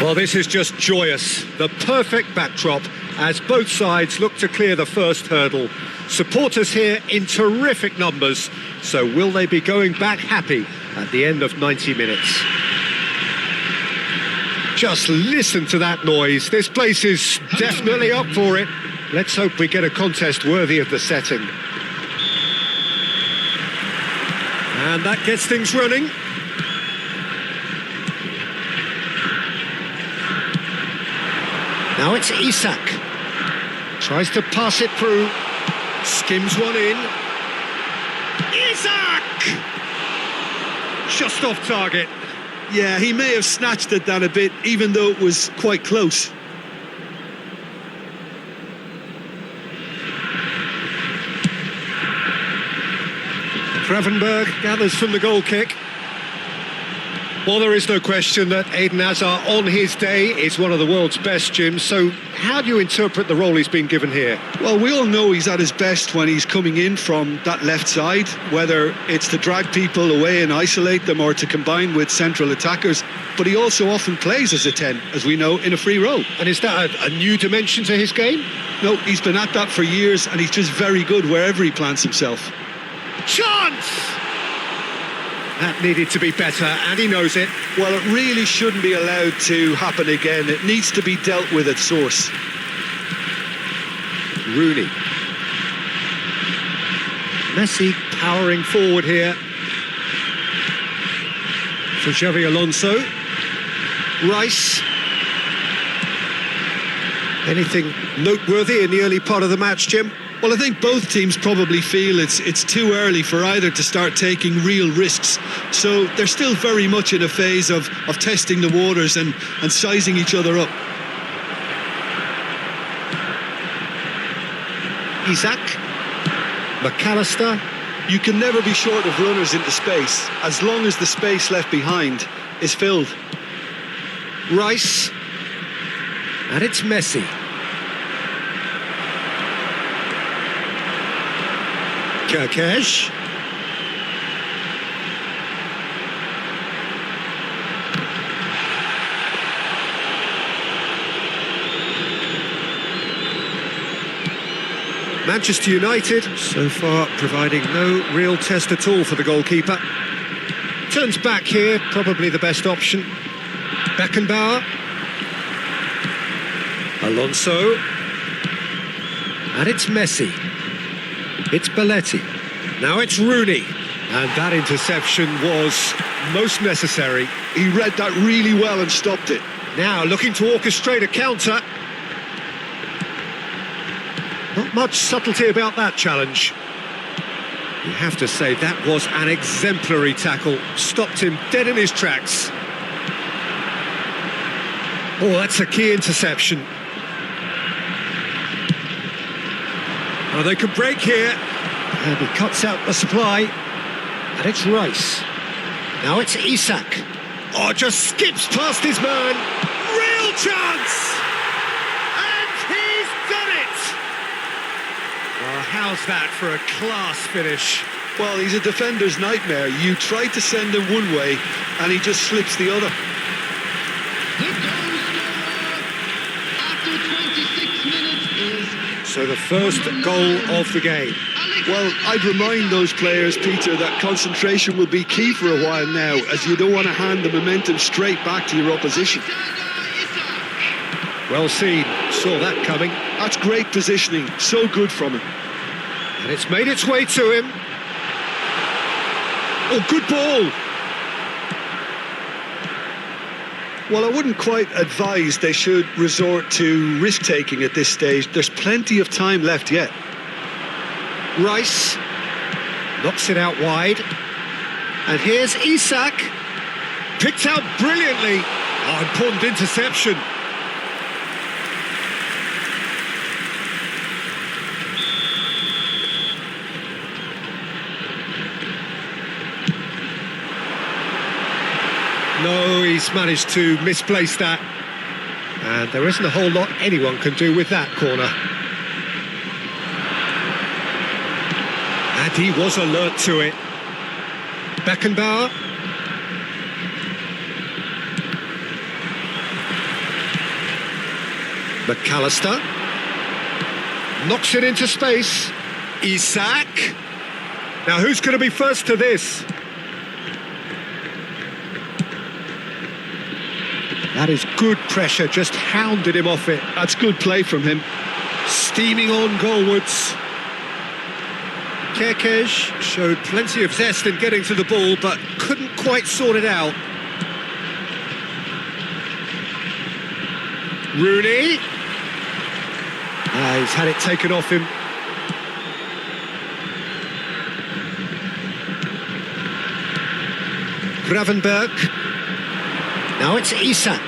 Well, this is just joyous. The perfect backdrop as both sides look to clear the first hurdle. Supporters here in terrific numbers. So will they be going back happy at the end of 90 minutes? Just listen to that noise. This place is definitely up for it. Let's hope we get a contest worthy of the setting. And that gets things running. Now it's Isak. Tries to pass it through. Skims one in. Isak! Just off target. Yeah, he may have snatched at that a bit, even though it was quite close. Gravenberg gathers from the goal kick. Well, there is no question that Eden Hazard on his day is one of the world's best, Jim. So how do you interpret the role he's been given here? Well, we all know he's at his best when he's coming in from that left side, whether it's to drag people away and isolate them or to combine with central attackers. But he also often plays as a 10, as we know, in a free role. And is that a new dimension to his game? No, he's been at that for years, and he's just very good wherever he plants himself. Chance! That needed to be better, and he knows it. Well, it really shouldn't be allowed to happen again. It needs to be dealt with at source. Rooney. Messi powering forward here. For Xavi Alonso. Rice. Anything noteworthy in the early part of the match, Jim? Well, I think both teams probably feel it's too early for either to start taking real risks. So they're still very much in a phase of testing the waters and sizing each other up. Isak. McAllister. You can never be short of runners into space, as long as the space left behind is filled. Rice. And it's Messi. Kirkesh. Manchester United, so far providing no real test at all for the goalkeeper. Turns back here, probably the best option. Beckenbauer. Alonso. And it's Messi. It's Belletti. Now it's Rooney. And that interception was most necessary. He read that really well and stopped it. Now looking to orchestrate a counter. Not much subtlety about that challenge. You have to say that was an exemplary tackle. Stopped him dead in his tracks. Oh, that's a key interception. Oh, they could break here. And he cuts out the supply. And it's Rice. Now it's Isak. Oh, just skips past his man. Real chance! And he's done it! Oh, how's that for a class finish? Well, he's a defender's nightmare. You try to send him one way, and he just slips the other. The goal scorer after 26 minutes is... So the first goal of the game. Well, I'd remind those players, Peter, that concentration will be key for a while now, as you don't want to hand the momentum straight back to your opposition. Well seen, saw that coming. That's great positioning, so good from him. And it's made its way to him. Oh, good ball. Well, I wouldn't quite advise they should resort to risk-taking at this stage. There's plenty of time left yet. Rice knocks it out wide. And here's Isak. Picked out brilliantly. Oh, important interception. No, he's managed to misplace that. And there isn't a whole lot anyone can do with that corner. And he was alert to it. Beckenbauer. McAllister. Knocks it into space. Isak. Now who's going to be first to this? That is good pressure, just hounded him off it. That's good play from him. Steaming on goalwards. Kerkez showed plenty of zest in getting to the ball, but couldn't quite sort it out. Rooney. He's had it taken off him. Gravenberg. Now it's Isak.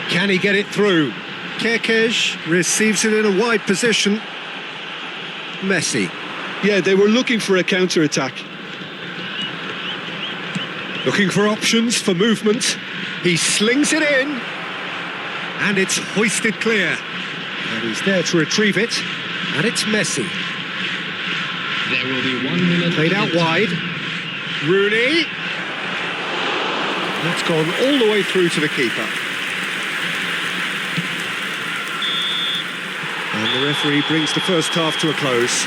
Can he get it through? Kerkez receives it in a wide position. Messi. Yeah, they were looking for a counter-attack. Looking for options, for movement. He slings it in. And it's hoisted clear. And he's there to retrieve it. And it's Messi. There will be 1 minute. Played out wide. Rooney. That's gone all the way through to the keeper. And the referee brings the first half to a close.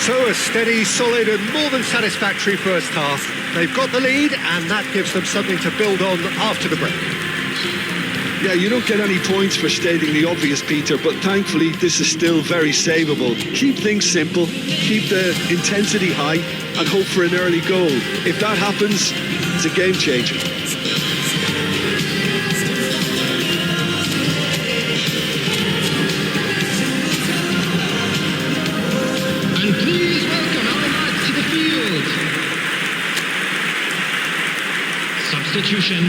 So a steady, solid and more than satisfactory first half. They've got the lead and that gives them something to build on after the break. Yeah, you don't get any points for stating the obvious, Peter, but thankfully this is still very savable. Keep things simple, keep the intensity high and hope for an early goal. If that happens, it's a game changer. And please welcome our lads to the field. Substitution.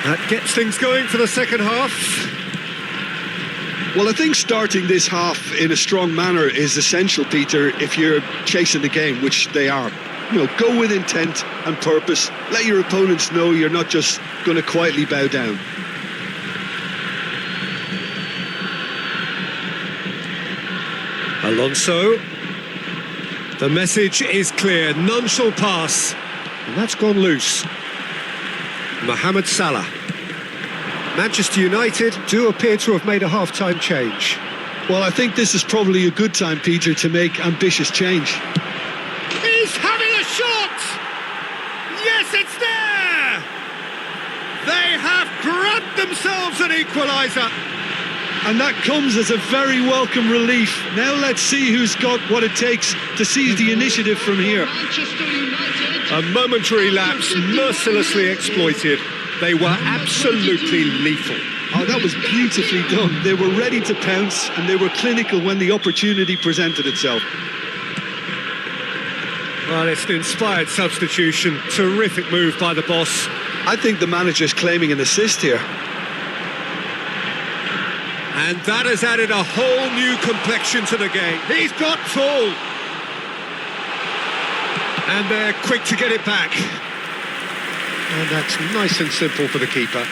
That gets things going for the second half. Well, I think starting this half in a strong manner is essential, Peter, if you're chasing the game, which they are. You know, go with intent and purpose. Let your opponents know you're not just going to quietly bow down. Alonso. The message is clear. None shall pass. And that's gone loose. Mohamed Salah. Manchester United do appear to have made a half-time change. Well, I think this is probably a good time, Peter, to make ambitious change. He's having a shot! Yes, it's there! They have grabbed themselves an equaliser. And that comes as a very welcome relief. Now let's see who's got what it takes to seize the initiative from here. Manchester United. A momentary lapse mercilessly exploited. They were absolutely lethal. Oh, that was beautifully done. They were ready to pounce and they were clinical when the opportunity presented itself. Well, it's an inspired substitution. Terrific move by the boss. I think the manager's claiming an assist here. And that has added a whole new complexion to the game. He's got tall. And they're quick to get it back. And that's nice and simple for the keeper.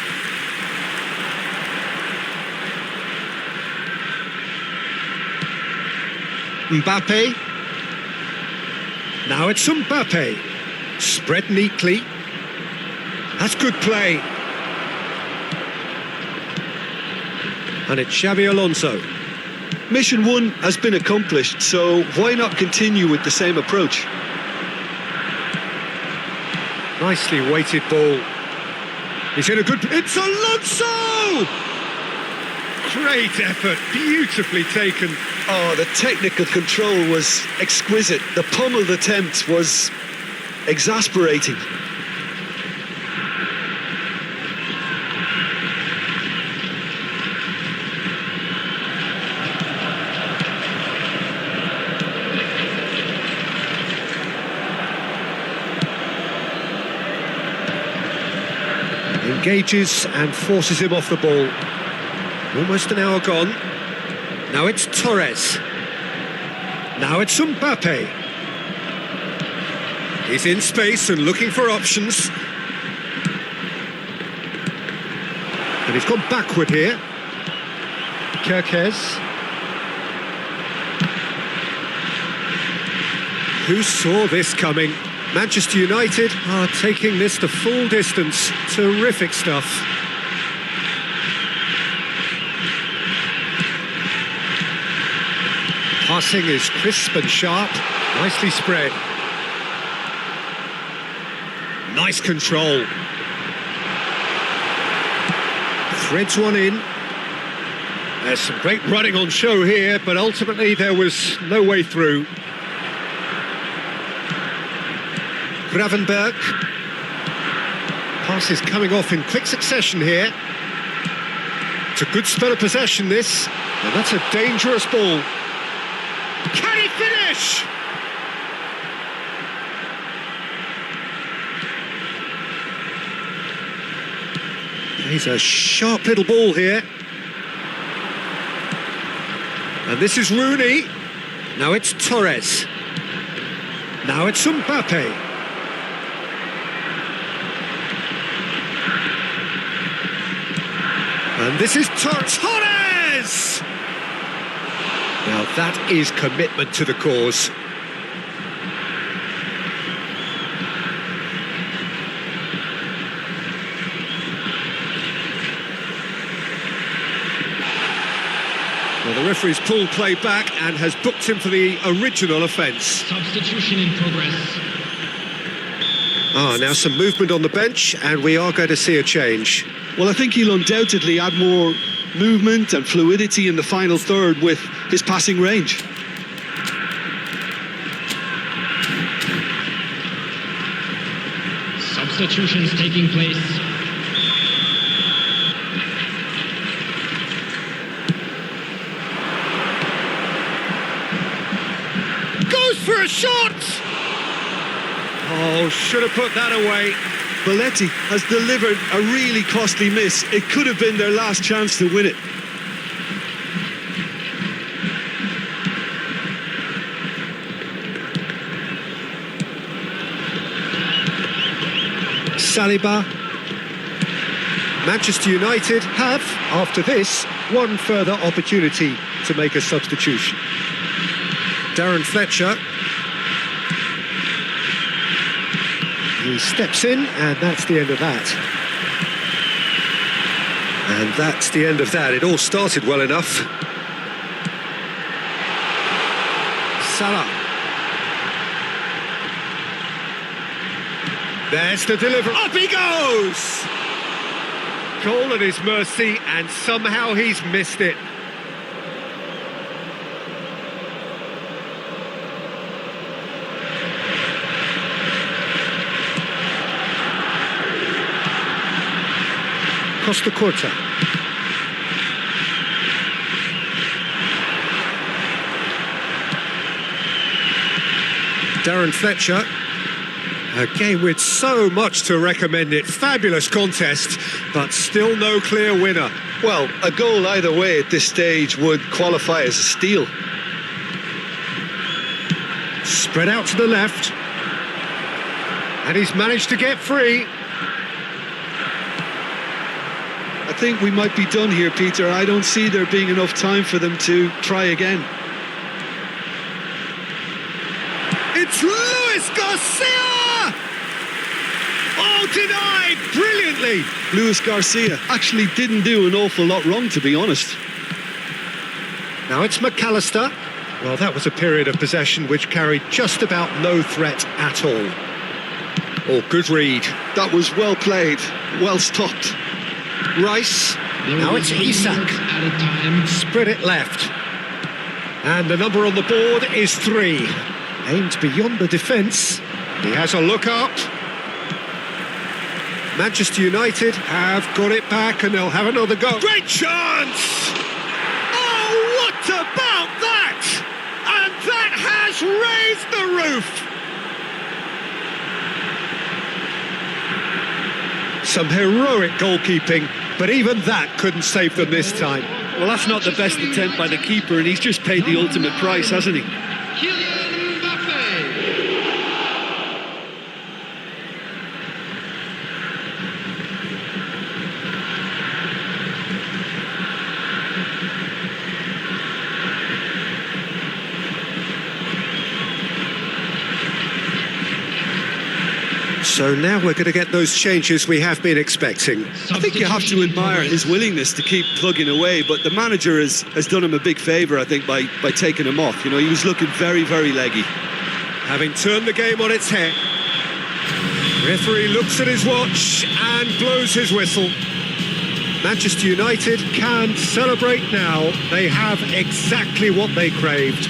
Mbappe. Now it's Mbappe. Spread neatly. That's good play. And it's Xabi Alonso. Mission 1 has been accomplished, so why not continue with the same approach? Nicely weighted ball. He's in a good... It's Alonso! Great effort, beautifully taken. Oh, the technical control was exquisite. The pummeled attempt was exasperating. Engages and forces him off the ball. Almost an hour gone. Now it's Torres. Now it's Mbappe. He's in space and looking for options. And he's gone backward here. Kerkez. Who saw this coming? Manchester United are taking this the full distance. Terrific stuff. Passing is crisp and sharp, nicely spread. Nice control. Threads one in. There's some great running on show here, but ultimately there was no way through. Gravenberg. Pass is coming off in quick succession here. It's a good spell of possession, this, and that's a dangerous ball. Can he finish? He's a sharp little ball here. And this is Rooney. Now it's Torres. Now it's Mbappe. And this is Torres! Now that is commitment to the cause. Well, the referee's pulled play back and has booked him for the original offence. Substitution in progress. Now some movement on the bench, and we are going to see a change. Well, I think he'll undoubtedly add more movement and fluidity in the final third with his passing range. Substitutions taking place. Goes for a shot! Oh, should have put that away. Belletti has delivered a really costly miss. It could have been their last chance to win it. Saliba. Manchester United have, after this, one further opportunity to make a substitution. Darren Fletcher. He steps in, and that's the end of that. And that's the end of that. It all started well enough. Salah. There's the delivery. Up he goes! Goal at his mercy, and somehow he's missed it. Costa Corta. Darren Fletcher. A game with so much to recommend it. Fabulous contest, but still no clear winner. Well, a goal either way at this stage would qualify as a steal. Spread out to the left. And he's managed to get free. I think we might be done here, Peter. I don't see there being enough time for them to try again. It's Luis Garcia! Oh, denied brilliantly! Luis Garcia actually didn't do an awful lot wrong, to be honest. Now it's McAllister. Well, that was a period of possession which carried just about no threat at all. Oh, good read. That was well played, well stopped. Rice. Now it's Isak. Spread it left. And the number on the board is 3. Aimed beyond the defence. He has a look up. Manchester United have got it back and they'll have another go. Great chance! Oh, what about that? And that has raised the roof. Some heroic goalkeeping, but even that couldn't save them this time. Well, that's not the best attempt by the keeper, and he's just paid the ultimate price, hasn't he? Kylian Mbappe. So now we're going to get those changes we have been expecting. I think you have to admire his willingness to keep plugging away, but the manager has done him a big favour, I think, by taking him off. You know, he was looking very, very leggy. Having turned the game on its head, referee looks at his watch and blows his whistle. Manchester United can celebrate now. They have exactly what they craved.